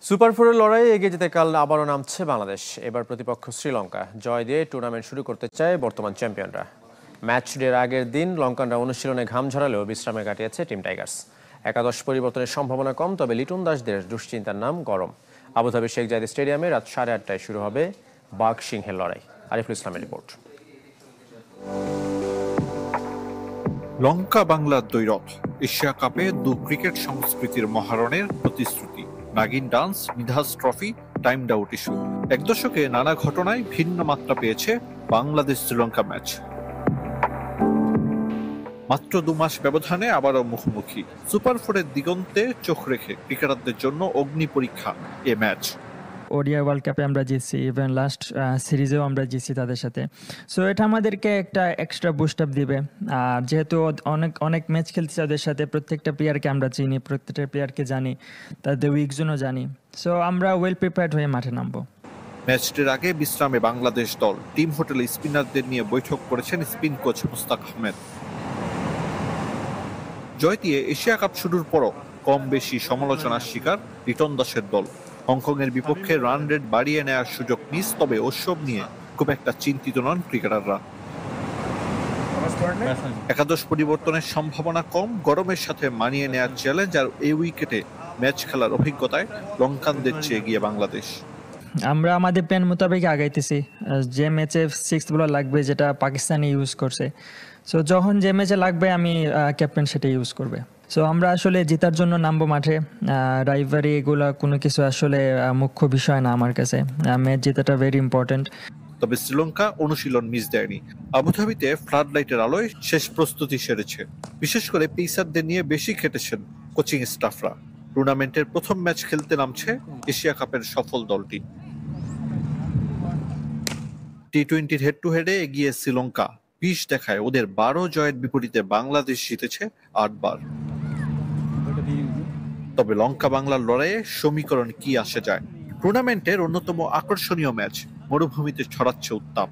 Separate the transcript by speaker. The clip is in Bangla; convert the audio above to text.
Speaker 1: সুপার ফোরের লড়াইয়ে এগিয়ে যেতে কাল আবারও নামছে বাংলাদেশ। এবার প্রতিপক্ষ শ্রীলঙ্কা। জয় দিয়ে টুর্নামেন্ট শুরু করতে চায় বর্তমান চ্যাম্পিয়নরা। ম্যাচ ডের আগের দিন লঙ্কানরা অনুশীলনে ঘাম ঝরালেও বিশ্রামে কাটিয়েছে টিম টাইগার্স। একাদশ পরিবর্তনের সম্ভাবনা কম, তবে লিটন দাসদের দুশ্চিন্তার নাম গরম। আবুধাবির শেখ জায়েদ স্টেডিয়ামে রাত 8:30টায় শুরু হবে বাঘ সিংহের লড়াই। আরিফুল ইসলামের রিপোর্ট।
Speaker 2: লঙ্কা বাংলার দ্বৈরথ, এশিয়া কাপে দু ক্রিকেট সংস্কৃতির মহারণের প্রতিশ্রুতি। Nagin dance, Nidahas trophy, timed out issue, এক দশকে নানা ঘটনায় ভিন্ন মাত্রা পেয়েছে বাংলাদেশ শ্রীলঙ্কা ম্যাচ। মাত্র 2 মাস ব্যবধানে আবারও মুখোমুখি। সুপার ফোরের দিগন্তে চোখ রেখে ক্রিকেটারদের জন্য অগ্নি পরীক্ষা এ ম্যাচ।
Speaker 3: ওডিআই ওয়ার্ল্ড কাপে আমরা জিতছি, ইভেন লাস্ট সিরিজেও আমরা জিতছি তাদের সাথে। সো এটা আমাদেরকে একটা এক্সট্রা বুস্ট আপ দিবে। আর যেহেতু অনেক ম্যাচ খেলছি তাদের সাথে, প্রত্যেকটা প্লেয়ারকে আমরা চিনি, প্রত্যেকটা প্লেয়ারকে জানি, তাদের উইক জোনও জানি। সো আমরা ওয়েল প্রিপেয়ার্ড হয়ে মাঠে নামবো।
Speaker 2: ম্যাচটির আগে বিশ্রামে বাংলাদেশ দল। টিম হোটেলে স্পিনারদের নিয়ে বৈঠক করেছেন স্পিন কোচ মুস্তাক আহমেদ। জয় দিয়ে এশিয়া কাপ শুরুর পরও কম বেশি সমালোচনার শিকার লিটন দাসের দল। হংকংয়ের বিপক্ষে রান রেট বাড়িয়ে নেওয়ার সুযোগ মিস, তবে ওসব নিয়ে খুব একটা চিন্তিত নন ক্রিকেটাররা। একাদশ পরিবর্তনের সম্ভাবনা কম, গরমের সাথে মানিয়ে নেওয়ার চ্যালেঞ্জ আর এই উইকেটে ম্যাচ খেলার অভিজ্ঞতায় লঙ্কানদের চেয়ে এগিয়ে বাংলাদেশ।
Speaker 3: আমরা আমাদের প্ল্যান মোতাবেক আগাইতেছি। যে ম্যাচে 6th বলার লাগবে, যেটা পাকিস্তানি ইউজ করছে, সো যখন যে ম্যাচে লাগবে আমি ক্যাপ্টেন সেটা ইউজ করবে। সো আমরা আসলে জেতার জন্য নামবো মাঠে। রাইভারি এগুলা কোনো কিছু আসলে মুখ্য বিষয় না আমার কাছে। ম্যাচ জেতাটা ভেরি ইম্পর্টেন্ট।
Speaker 2: তবে শ্রীলঙ্কা অনুশীলন মিস দেয়নি। আবুধাবিতে ফ্লাড লাইটের আলোয় শেষ প্রস্তুতি সেরেছে। বিশেষ করে পেসারদের নিয়ে বেশি খেটেছেন কোচিং স্টাফরা। টুর্নামেন্টের প্রথম ম্যাচ খেলতে নামছে এশিয়া কাপের সফল দলটি। টি-20 হেড টু হেডে এগিয়ে শ্রীলঙ্কা। 20 দেখায় ওদের 12 জয়ের বিপরীতে বাংলাদেশ জিতেছে 8 বার। তবে লঙ্কা বাংলার লড়াইয়ে সমীকরণ কি আসে যায়? টুর্নামেন্টের অন্যতম আকর্ষণীয় ম্যাচ, মরুভূমিতে ছড়াচ্ছে উত্তাপ।